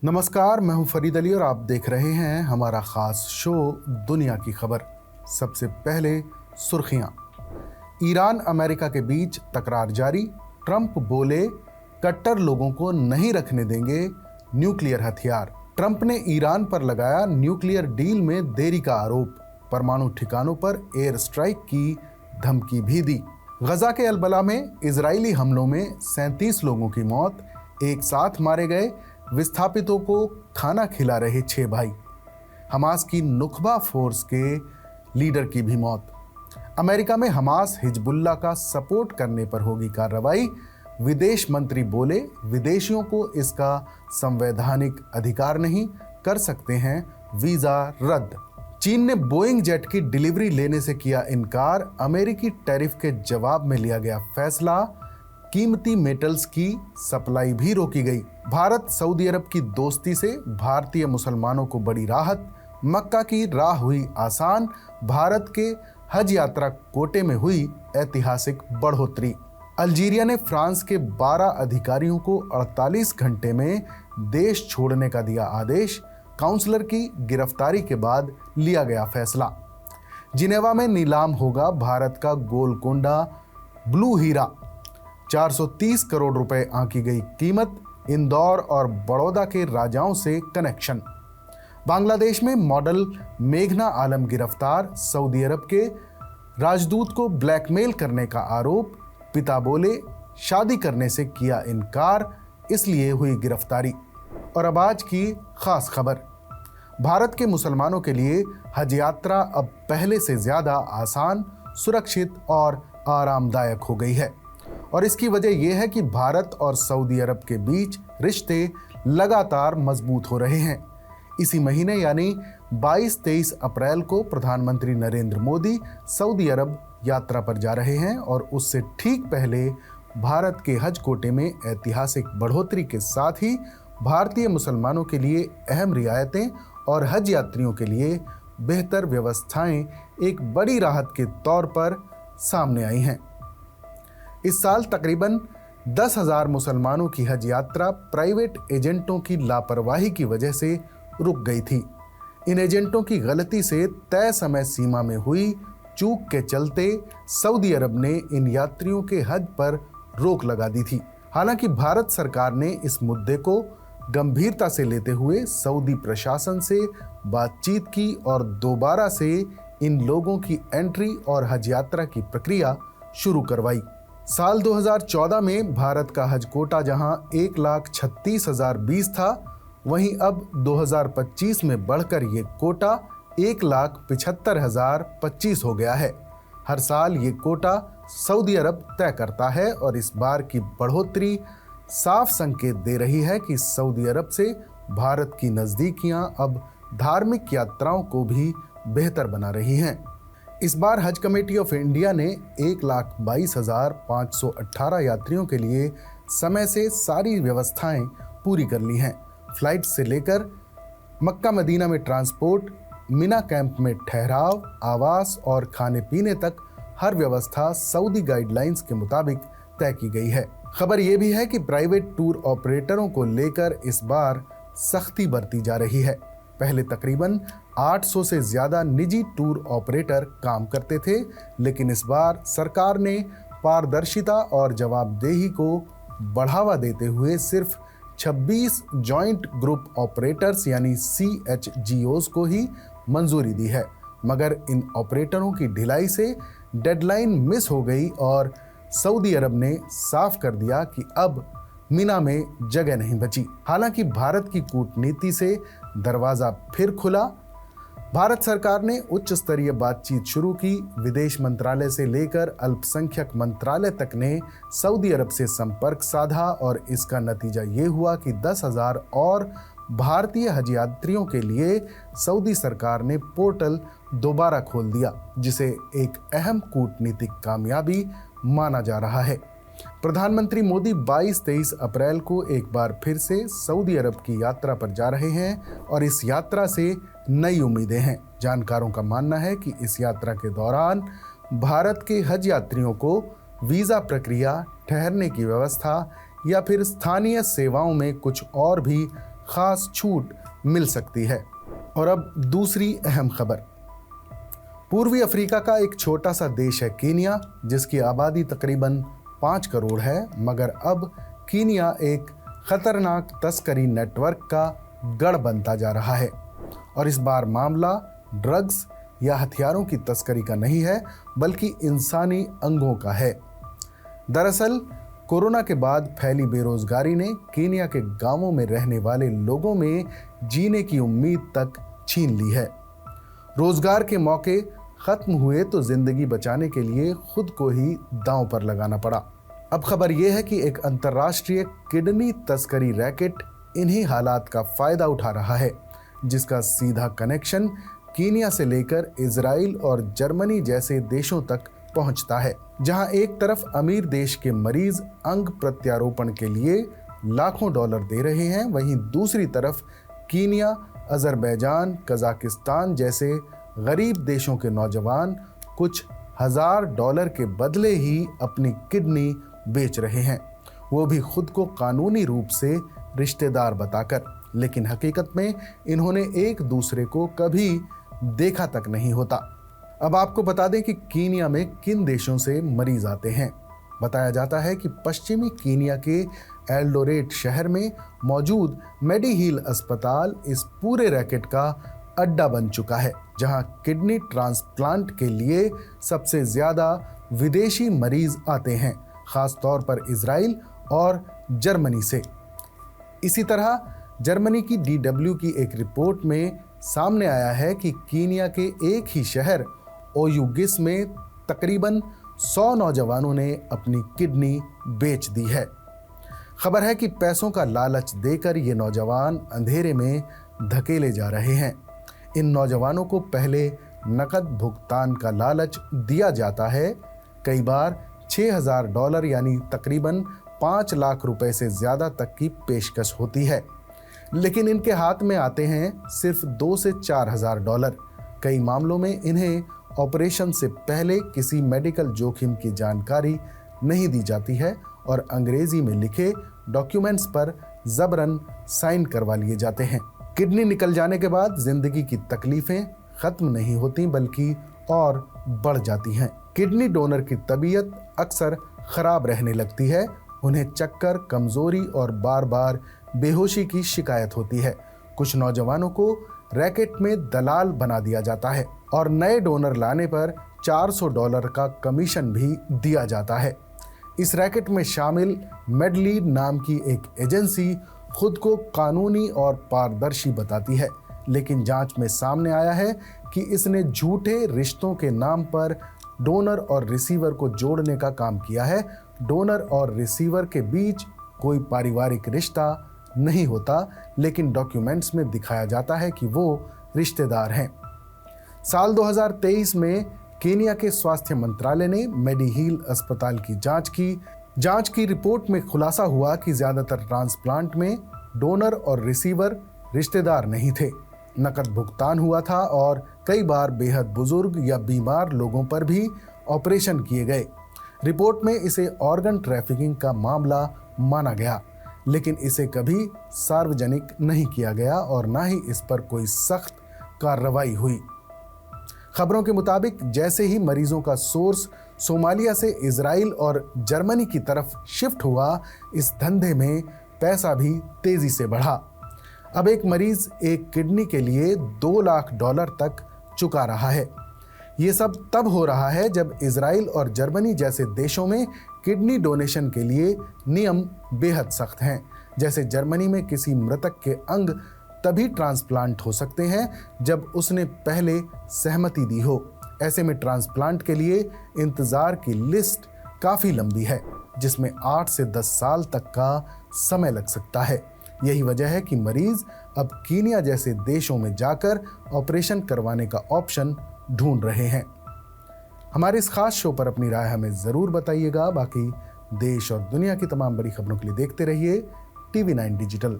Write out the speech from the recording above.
नमस्कार, मैं हूं फरीद अली और आप देख रहे हैं हमारा खास शो दुनिया की खबर। सबसे पहले सुर्खियां। ईरान अमेरिका के बीच तकरार जारी। ट्रंप बोले कट्टर लोगों को नहीं रखने देंगे न्यूक्लियर हथियार। ट्रंप ने ईरान पर लगाया न्यूक्लियर डील में देरी का आरोप। परमाणु ठिकानों पर एयर स्ट्राइक की धमकी भी दी। गजा के अलबला में इजरायली हमलों में 37 लोगों की मौत। एक साथ मारे गए विस्थापितों को खाना खिला रहे 6 भाई। हमास की नुखबा फोर्स के लीडर की भी मौत। अमेरिका में हमास हिजबुल्लाह का सपोर्ट करने पर होगी कार्रवाई। विदेश मंत्री बोले विदेशियों को इसका संवैधानिक अधिकार नहीं, कर सकते हैं वीजा रद्द। चीन ने बोइंग जेट की डिलीवरी लेने से किया इनकार। अमेरिकी टैरिफ के जवाब में लिया गया फैसला। कीमती मेटल्स की सप्लाई भी रोकी गई। भारत सऊदी अरब की दोस्ती से भारतीय मुसलमानों को बड़ी राहत। मक्का की राह हुई आसान। भारत के हज यात्रा कोटे में हुई ऐतिहासिक बढ़ोतरी। अल्जीरिया ने फ्रांस के 12 अधिकारियों को 48 घंटे में देश छोड़ने का दिया आदेश। काउंसलर की गिरफ्तारी के बाद लिया गया फैसला। जिनेवा में नीलाम होगा भारत का गोलकोंडा ब्लू हीरा। 430 करोड़ रुपए आंकी गई कीमत। इंदौर और बड़ौदा के राजाओं से कनेक्शन। बांग्लादेश में मॉडल मेघना आलम गिरफ्तार। सऊदी अरब के राजदूत को ब्लैकमेल करने का आरोप। पिता बोले शादी करने से किया इनकार, इसलिए हुई गिरफ्तारी। और अब आज की खास खबर। भारत के मुसलमानों के लिए हज यात्रा अब पहले से ज्यादा आसान, सुरक्षित और आरामदायक हो गई है। और इसकी वजह यह है कि भारत और सऊदी अरब के बीच रिश्ते लगातार मजबूत हो रहे हैं। इसी महीने यानी 22-23 अप्रैल को प्रधानमंत्री नरेंद्र मोदी सऊदी अरब यात्रा पर जा रहे हैं और उससे ठीक पहले भारत के हज कोटे में ऐतिहासिक बढ़ोतरी के साथ ही भारतीय मुसलमानों के लिए अहम रियायतें और हज यात्रियों के लिए बेहतर व्यवस्थाएं एक बड़ी राहत के तौर पर सामने आई हैं। इस साल तकरीबन 10,000 मुसलमानों की हज यात्रा प्राइवेट एजेंटों की लापरवाही की वजह से रुक गई थी। इन एजेंटों की गलती से तय समय सीमा में हुई चूक के चलते सऊदी अरब ने इन यात्रियों के हज पर रोक लगा दी थी। हालांकि भारत सरकार ने इस मुद्दे को गंभीरता से लेते हुए सऊदी प्रशासन से बातचीत की और दोबारा से इन लोगों की एंट्री और हज यात्रा की प्रक्रिया शुरू करवाई। साल 2014 में भारत का हज कोटा जहां 1,36,020 था, वहीं अब 2025 में बढ़कर ये कोटा 1,75,025 हो गया है। हर साल ये कोटा सऊदी अरब तय करता है और इस बार की बढ़ोतरी साफ संकेत दे रही है कि सऊदी अरब से भारत की नज़दीकियां अब धार्मिक यात्राओं को भी बेहतर बना रही हैं। इस बार हज कमेटी ऑफ इंडिया ने 1,22,518 यात्रियों के लिए समय से सारी व्यवस्थाएं पूरी कर ली हैं। फ्लाइट से लेकर मक्का मदीना में ट्रांसपोर्ट, मिना कैंप में ठहराव, आवास और खाने पीने तक हर व्यवस्था सऊदी गाइडलाइंस के मुताबिक तय की गई है। खबर यह भी है कि प्राइवेट टूर ऑपरेटरों को लेकर इस बार सख्ती बरती जा रही है। पहले तकरीबन 800 से ज्यादा निजी टूर ऑपरेटर काम करते थे, लेकिन इस बार सरकार ने पारदर्शिता और जवाबदेही को बढ़ावा देते हुए सिर्फ 26 जॉइंट ग्रुप ऑपरेटर्स यानी CHGOs को ही मंजूरी दी है। मगर इन ऑपरेटरों की ढिलाई से डेडलाइन मिस हो गई और सऊदी अरब ने साफ कर दिया कि अब मिना में जगह नहीं बची। हालांकि भारत की कूटनीति से दरवाजा फिर खुला। भारत सरकार ने उच्च स्तरीय बातचीत शुरू की। विदेश मंत्रालय से लेकर अल्पसंख्यक मंत्रालय तक ने सऊदी अरब से संपर्क साधा और इसका नतीजा ये हुआ कि 10,000 और भारतीय हज यात्रियों के लिए सऊदी सरकार ने पोर्टल दोबारा खोल दिया, जिसे एक अहम कूटनीतिक कामयाबी माना जा रहा है। प्रधानमंत्री मोदी 22-23 अप्रैल को एक बार फिर से सऊदी अरब की यात्रा पर जा रहे हैं और इस यात्रा से नई उम्मीदें हैं। जानकारों का मानना है कि इस यात्रा के दौरान भारत के हज यात्रियों को वीज़ा प्रक्रिया, ठहरने की व्यवस्था या फिर स्थानीय सेवाओं में कुछ और भी खास छूट मिल सकती है। और अब दूसरी अहम खबर। पूर्वी अफ्रीका का एक छोटा सा देश है कीनिया, जिसकी आबादी तकरीबन 5 करोड़ है, मगर अब कीनिया एक खतरनाक तस्करी नेटवर्क का गढ़ बनता जा रहा है। और इस बार मामला ड्रग्स या हथियारों की तस्करी का नहीं है, बल्कि इंसानी अंगों का है। दरअसल कोरोना के बाद फैली बेरोजगारी ने कीनिया के गांवों में रहने वाले लोगों में जीने की उम्मीद तक छीन ली है। रोजगार के मौके खत्म हुए तो जिंदगी बचाने के लिए खुद को ही दांव पर लगाना पड़ा। अब खबर यह है कि एक अंतर्राष्ट्रीय किडनी तस्करी रैकेट इन्हीं हालात का फायदा उठा रहा है, जिसका सीधा कनेक्शन कीनिया से लेकर इजराइल और जर्मनी जैसे देशों तक पहुंचता है, जहां एक तरफ अमीर देश के मरीज अंग प्रत्यारोपण के लिए लाखों डॉलर दे रहे हैं, वहीं दूसरी तरफ कीनिया, अजरबैजान, कजाकिस्तान जैसे गरीब देशों के नौजवान कुछ $1000 के बदले ही अपनी किडनी बेच रहे हैं, वो भी खुद को कानूनी रूप से रिश्तेदार बताकर। लेकिन हकीकत में इन्होंने एक दूसरे को कभी देखा तक नहीं होता। अब आपको बता दें कि कीनिया में किन देशों से मरीज आते हैं। बताया जाता है कि पश्चिमी कीनिया के एल्डोरेट शहर में मौजूद मेडिहील अस्पताल इस पूरे रैकेट का अड्डा बन चुका है, जहां किडनी ट्रांसप्लांट के लिए सबसे ज्यादा विदेशी मरीज आते हैं, खास तौर पर इजराइल और जर्मनी से। इसी तरह जर्मनी की DW की एक रिपोर्ट में सामने आया है कि कीनिया के एक ही शहर ओयुगिस में तकरीबन 100 नौजवानों ने अपनी किडनी बेच दी है। खबर है कि पैसों का लालच देकर ये नौजवान अंधेरे में धकेले जा रहे हैं। इन नौजवानों को पहले नकद भुगतान का लालच दिया जाता है, कई बार $6000 यानी तकरीबन 5 लाख रुपए से ज़्यादा तक की पेशकश होती है, लेकिन इनके हाथ में आते हैं सिर्फ $2 से $4000। कई मामलों में इन्हें ऑपरेशन से पहले किसी मेडिकल जोखिम की जानकारी नहीं दी जाती है और अंग्रेजी में लिखे डॉक्यूमेंट्स पर जबरन साइन करवा लिए जाते हैं। किडनी निकल जाने के बाद जिंदगी की तकलीफें खत्म नहीं होती, बल्कि और बढ़ जाती हैं। किडनी डोनर की तबीयत अक्सर खराब रहने लगती है, उन्हें चक्कर, कमजोरी और बार बार बेहोशी की शिकायत होती है। कुछ नौजवानों को रैकेट में दलाल बना दिया जाता है और नए डोनर लाने पर $400 का कमीशन भी दिया जाता है। इस रैकेट में शामिल मेडलीड नाम की एक एजेंसी खुद को कानूनी और पारदर्शी बताती है, लेकिन जांच में सामने आया है कि इसने झूठे रिश्तों के नाम पर डोनर और रिसीवर को जोड़ने का काम किया है। डोनर और रिसीवर के बीच कोई पारिवारिक रिश्ता नहीं होता, लेकिन डॉक्यूमेंट्स में दिखाया जाता है कि वो रिश्तेदार हैं। साल 2023 में कीनिया के स्वास्थ्य मंत्रालय ने मेडिहील अस्पताल की जांच की रिपोर्ट में खुलासा हुआ कि ज्यादातर ट्रांसप्लांट में डोनर और रिसीवर रिश्तेदार नहीं थे। नकद भुगतान हुआ था और कई बार बेहद बुजुर्ग या बीमार लोगों पर भी ऑपरेशन किए गए। रिपोर्ट में इसे ऑर्गन ट्रैफिकिंग का मामला माना गया, लेकिन इसे कभी सार्वजनिक नहीं किया गया और ना ही इस पर कोई सख्त कार्रवाई हुई। खबरों के मुताबिक जैसे ही मरीजों का सोर्स सोमालिया से इजराइल और जर्मनी की तरफ शिफ्ट हुआ, इस धंधे में पैसा भी तेजी से बढ़ा। अब एक मरीज एक किडनी के लिए $2 लाख तक चुका रहा है। ये सब तब हो रहा है जब इजराइल और जर्मनी जैसे देशों में किडनी डोनेशन के लिए नियम बेहद सख्त हैं। जैसे जर्मनी में किसी मृतक के अंग तभी ट्रांसप्लांट हो सकते हैं जब उसने पहले सहमति दी हो। ऐसे में ट्रांसप्लांट के लिए इंतजार की लिस्ट काफ़ी लंबी है, जिसमें 8 से 10 साल तक का समय लग सकता है। यही वजह है कि मरीज अब कीनिया जैसे देशों में जाकर ऑपरेशन करवाने का ऑप्शन ढूंढ रहे हैं। हमारे इस खास शो पर अपनी राय हमें ज़रूर बताइएगा। बाकी देश और दुनिया की तमाम बड़ी खबरों के लिए देखते रहिए TV9 डिजिटल।